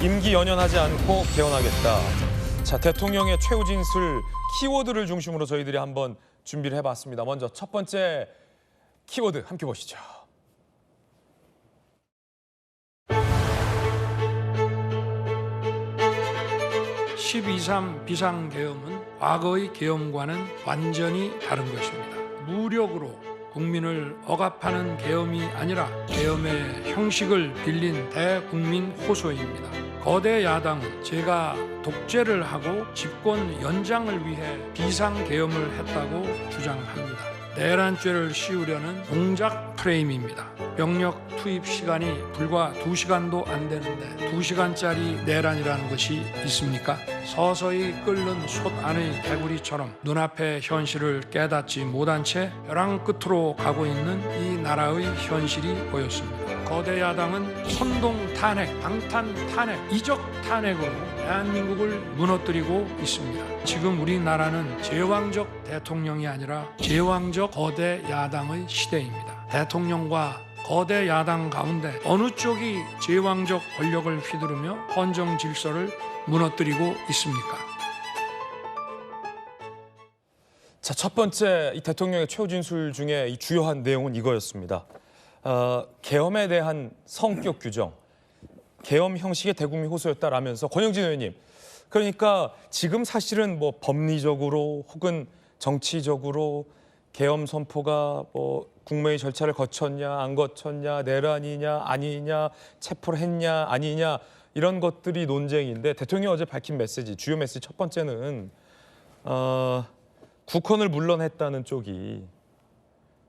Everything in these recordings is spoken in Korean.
임기 연연하지 않고 개헌하겠다. 자, 대통령의 최후 진술 키워드를 중심으로 저희들이 한번 준비를 해봤습니다. 먼저 첫 번째 키워드 함께 보시죠. (12.3) 비상계엄은 과거의 계엄과는 완전히 다른 것입니다. 무력으로 국민을 억압하는 계엄이 아니라 계엄의 형식을 빌린 대국민 호소입니다. 거대 야당은 제가 독재를 하고 집권 연장을 위해 비상계엄을 했다고 주장합니다. 내란죄를 씌우려는 공작 프레임입니다. 병력 투입 시간이 불과 2시간도 안 되는데 2시간짜리 내란이라는 것이 있습니까? 서서히 끓는 솥 안의 개구리처럼 눈앞의 현실을 깨닫지 못한 채 벼랑 끝으로 가고 있는 이 나라의 현실이 보였습니다. 거대 야당은 선동 탄핵, 방탄 탄핵, 이적 탄핵으로 대한민국을 무너뜨리고 있습니다. 지금 우리나라는 제왕적 대통령이 아니라 제왕적 거대 야당의 시대입니다. 대통령과 거대 야당 가운데 어느 쪽이 제왕적 권력을 휘두르며 헌정 질서를 무너뜨리고 있습니까? 자, 첫 번째 이 대통령의 최후 진술 중에 이 주요한 내용은 이거였습니다. 계엄에 대한 성격 규정, 계엄 형식의 대국민 호소였다라면서 권영진 의원님, 그러니까 지금 사실은 뭐 법리적으로 혹은 정치적으로 계엄 선포가 뭐 국무회의 절차를 거쳤냐 안 거쳤냐, 내란이냐 아니냐, 체포를 했냐 아니냐, 이런 것들이 논쟁인데, 대통령이 어제 밝힌 메시지, 주요 메시지 첫 번째는 국헌을 물러냈다는 쪽이,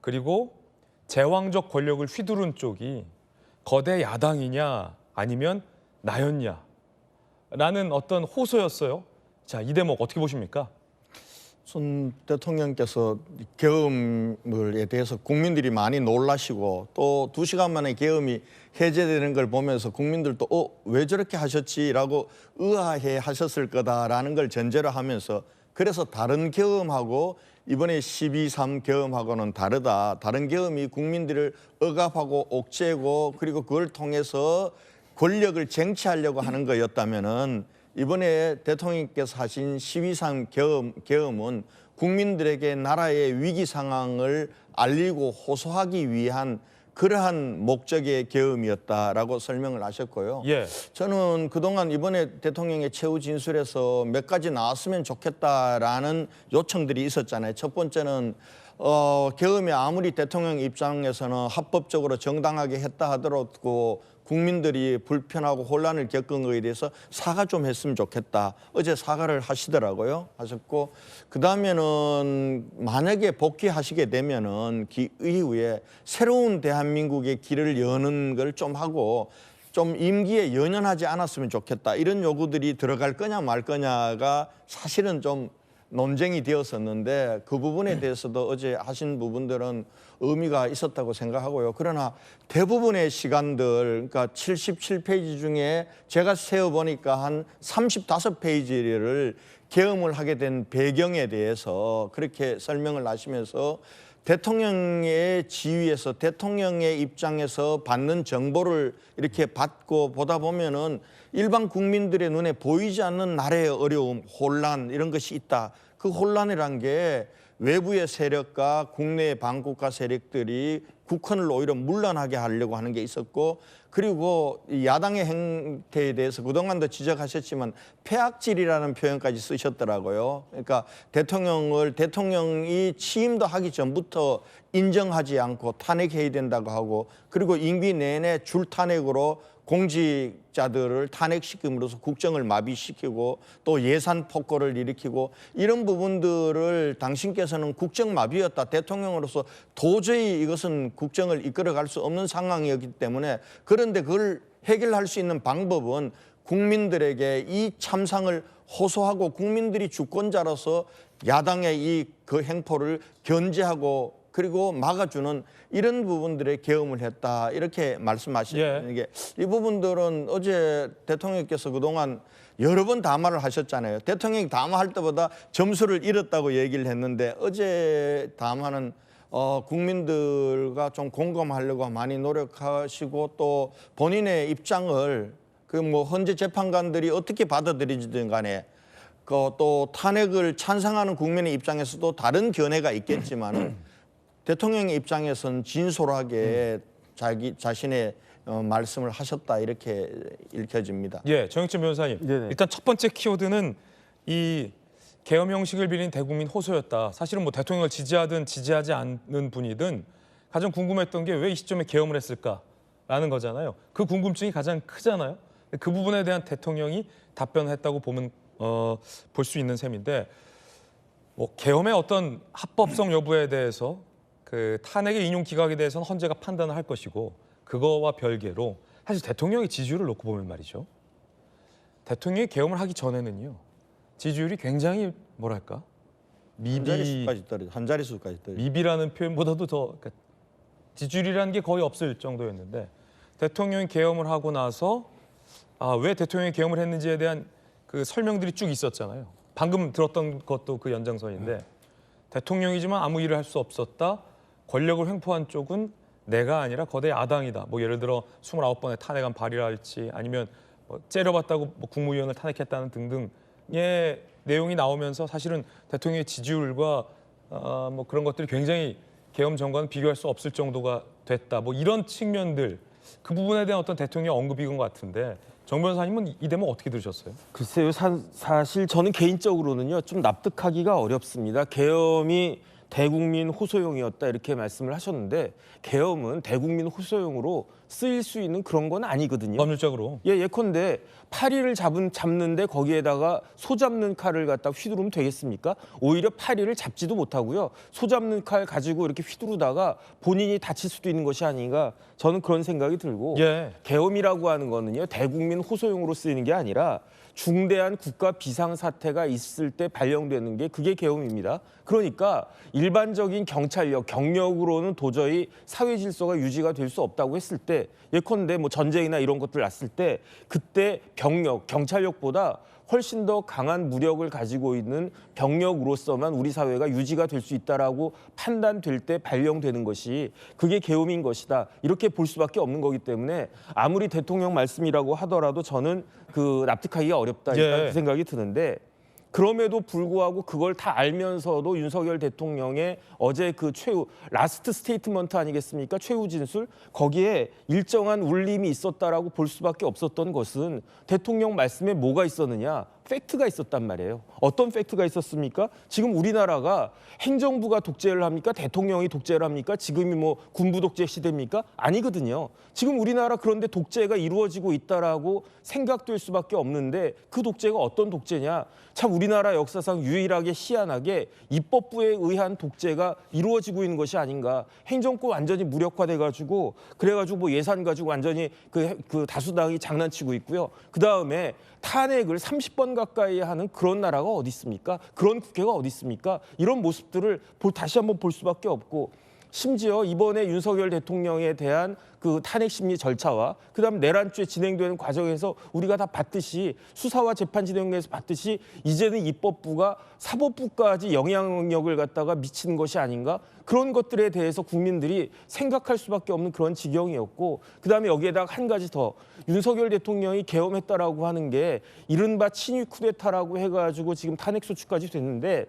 그리고 제왕적 권력을 휘두른 쪽이 거대 야당이냐 아니면 나였냐 라는 어떤 호소였어요. 자, 이 대목 어떻게 보십니까? 손 대통령께서 계엄에 대해서 국민들이 많이 놀라시고 또 2시간 만에 계엄이 해제되는 걸 보면서 국민들도 왜 저렇게 하셨지라고 의아해 하셨을 거다라는 걸 전제로 하면서, 그래서 다른 계엄하고 이번에 12.3 계엄하고는 다르다. 다른 계엄이 국민들을 억압하고 옥죄고 그리고 그걸 통해서 권력을 쟁취하려고 하는 거였다면은, 이번에 대통령께서 하신 12.3 계엄은 국민들에게 나라의 위기 상황을 알리고 호소하기 위한 그러한 목적의 계엄이었다라고 설명을 하셨고요. 예. 저는 그동안 이번에 대통령의 최후 진술에서 몇 가지 나왔으면 좋겠다라는 요청들이 있었잖아요. 첫 번째는 계엄이 아무리 대통령 입장에서는 합법적으로 정당하게 했다 하더라도 국민들이 불편하고 혼란을 겪은 거에 대해서 사과 좀 했으면 좋겠다. 어제 사과를 하셨고, 그다음에는 만약에 복귀하시게 되면은 이후에 새로운 대한민국의 길을 여는 걸 좀 하고 좀 임기에 연연하지 않았으면 좋겠다. 이런 요구들이 들어갈 거냐 말 거냐가 사실은 좀 논쟁이 되었었는데, 그 부분에 대해서도 어제 하신 부분들은 의미가 있었다고 생각하고요. 그러나 대부분의 시간들, 그러니까 77페이지 중에 제가 세어보니까 한 35페이지를 계엄을 하게 된 배경에 대해서 그렇게 설명을 하시면서, 대통령의 지위에서 대통령의 입장에서 받는 정보를 이렇게 받고 보다 보면은 일반 국민들의 눈에 보이지 않는 나라의 어려움, 혼란, 이런 것이 있다. 그 혼란이란 게 외부의 세력과 국내의 반국가 세력들이 국헌을 오히려 물러나게 하려고 하는 게 있었고, 그리고 야당의 행태에 대해서 그동안도 지적하셨지만 폐악질이라는 표현까지 쓰셨더라고요. 그러니까 대통령이 취임도 하기 전부터 인정하지 않고 탄핵해야 된다고 하고, 그리고 임기 내내 줄탄핵으로 공직자들을 탄핵시킴으로써 국정을 마비시키고 또 예산 폭거를 일으키고, 이런 부분들을 당신께서는 국정마비였다. 대통령으로서 도저히 이것은 국정을 이끌어갈 수 없는 상황이었기 때문에, 그런데 그걸 해결할 수 있는 방법은 국민들에게 이 참상을 호소하고 국민들이 주권자로서 야당의 그 행포를 견제하고 그리고 막아주는 이런 부분들에 계엄을 했다, 이렇게 말씀하시는 게, 이 부분들은 어제 대통령께서 그동안 여러 번 담화를 하셨잖아요. 대통령이 담화할 때보다 점수를 잃었다고 얘기를 했는데, 어제 담화는 국민들과 좀 공감하려고 많이 노력하시고 또 본인의 입장을 그 뭐 헌재 재판관들이 어떻게 받아들이든 간에 그 또 탄핵을 찬성하는 국민의 입장에서도 다른 견해가 있겠지만 대통령의 입장에서는 진솔하게 자기 자신의 말씀을 하셨다 이렇게 읽혀집니다. 예, 정영진 변호사님. 네네. 일단 첫 번째 키워드는 이 계엄 형식을 빌린 대국민 호소였다. 사실은 뭐 대통령을 지지하든 지지하지 않는 분이든 가장 궁금했던 게 왜 이 시점에 계엄을 했을까라는 거잖아요. 그 궁금증이 가장 크잖아요. 그 부분에 대한 대통령이 답변했다고 보면 볼 수 있는 셈인데 뭐 계엄의 어떤 합법성 여부에 대해서 그 탄핵의 인용 기각에 대해서는 헌재가 판단을 할 것이고 그거와 별개로 사실 대통령의 지지율을 놓고 보면 말이죠. 대통령이 계엄을 하기 전에는요. 지지율이 굉장히 뭐랄까 한 자릿수까지 떨어져. 미비라는 표현보다도 더 그러니까 지지율이라는 게 거의 없을 정도였는데 대통령이 계엄을 하고 나서 왜 대통령이 계엄을 했는지에 대한 그 설명들이 쭉 있었잖아요. 방금 들었던 것도 그 연장선인데 대통령이지만 아무 일을 할 수 없었다. 권력을 횡포한 쪽은 내가 아니라 거대 야당이다. 뭐 예를 들어 29번의 탄핵안 발의할지 아니면 뭐 째려봤다고 뭐 국무위원을 탄핵했다는 등등의 내용이 나오면서 사실은 대통령의 지지율과 뭐 그런 것들이 굉장히 계엄 전과는 비교할 수 없을 정도가 됐다. 뭐 이런 측면들 그 부분에 대한 어떤 대통령의 언급인 것 같은데 정 변호사님은 이 대목 어떻게 들으셨어요? 글쎄요, 사실 저는 개인적으로는요 좀 납득하기가 어렵습니다. 계엄이 대국민 호소용이었다 이렇게 말씀을 하셨는데 계엄은 대국민 호소용으로 쓰일 수 있는 그런 건 아니거든요. 법률적으로. 예컨대 파리를 잡는데 거기에다가 소 잡는 칼을 갖다 휘두르면 되겠습니까? 오히려 파리를 잡지도 못하고요. 소 잡는 칼 가지고 이렇게 휘두르다가 본인이 다칠 수도 있는 것이 아닌가 저는 그런 생각이 들고 예. 계엄이라고 하는 거는요. 대국민 호소용으로 쓰이는 게 아니라 중대한 국가 비상사태가 있을 때 발령되는 게 그게 계엄입니다. 그러니까 일반적인 경찰력, 경력으로는 도저히 사회 질서가 유지가 될 수 없다고 했을 때 예컨대 뭐 전쟁이나 이런 것들 났을 때 그때 병력, 경찰력보다 훨씬 더 강한 무력을 가지고 있는 병력으로서만 우리 사회가 유지가 될 수 있다라고 판단될 때 발령되는 것이 그게 계엄인 것이다. 이렇게 볼 수밖에 없는 거기 때문에 아무리 대통령 말씀이라고 하더라도 저는 그 납득하기가 어렵다 일단 예. 그 생각이 드는데 그럼에도 불구하고 그걸 다 알면서도 윤석열 대통령의 어제 그 최후 라스트 스테이트먼트 아니겠습니까? 최후 진술 거기에 일정한 울림이 있었다라고 볼 수밖에 없었던 것은 대통령 말씀에 뭐가 있었느냐? 팩트가 있었단 말이에요. 어떤 팩트가 있었습니까? 지금 우리나라가 행정부가 독재를 합니까? 대통령이 독재를 합니까? 지금이 뭐 군부 독재 시대입니까? 아니거든요. 지금 우리나라 그런데 독재가 이루어지고 있다라고 생각될 수밖에 없는데 그 독재가 어떤 독재냐? 참 우리나라 역사상 유일하게 희한하게 입법부에 의한 독재가 이루어지고 있는 것이 아닌가. 행정권 완전히 무력화돼가지고 그래가지고 뭐 예산 가지고 완전히 그 다수당이 장난치고 있고요. 그 다음에 탄핵을 30번 가까이 하는 그런 나라가 어디 있습니까? 그런 국회가 어디 있습니까? 이런 모습들을 다시 한번 볼 수밖에 없고 심지어 이번에 윤석열 대통령에 대한 그 탄핵 심리 절차와 그다음 내란죄 진행되는 과정에서 우리가 다 봤듯이 수사와 재판 진행에서 봤듯이 이제는 입법부가 사법부까지 영향력을 갖다가 미치는 것이 아닌가 그런 것들에 대해서 국민들이 생각할 수밖에 없는 그런 지경이었고 그다음에 여기에다가 한 가지 더 윤석열 대통령이 계엄했다라고 하는 게 이른바 친위 쿠데타라고 해가지고 지금 탄핵 소추까지 됐는데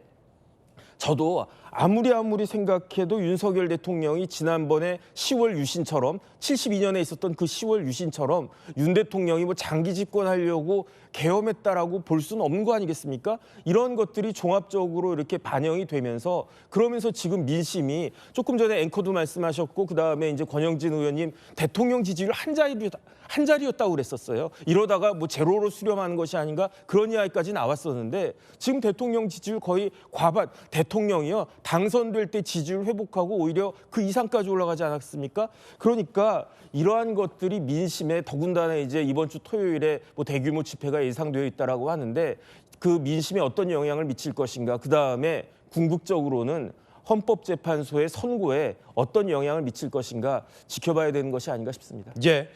저도 아무리 생각해도 윤석열 대통령이 지난번에 10월 유신처럼 72년에 있었던 그 10월 유신처럼 윤 대통령이 뭐 장기 집권하려고 계엄했다라고 볼 수는 없는 거 아니겠습니까? 이런 것들이 종합적으로 이렇게 반영이 되면서 그러면서 지금 민심이 조금 전에 앵커도 말씀하셨고 그다음에 이제 권영진 의원님 대통령 지지율 한 자리였다고 그랬었어요. 이러다가 뭐 제로로 수렴하는 것이 아닌가 그런 이야기까지 나왔었는데 지금 대통령 지지율 거의 과반 대통령이요. 당선될 때 지지율 회복하고 오히려 그 이상까지 올라가지 않았습니까? 그러니까 이러한 것들이 민심에 더군다나 이제 이번 주 토요일에 뭐 대규모 집회가 예상되어 있다라고 하는데 그 민심에 어떤 영향을 미칠 것인가? 그다음에 궁극적으로는 헌법재판소의 선고에 어떤 영향을 미칠 것인가 지켜봐야 되는 것이 아닌가 싶습니다. 예.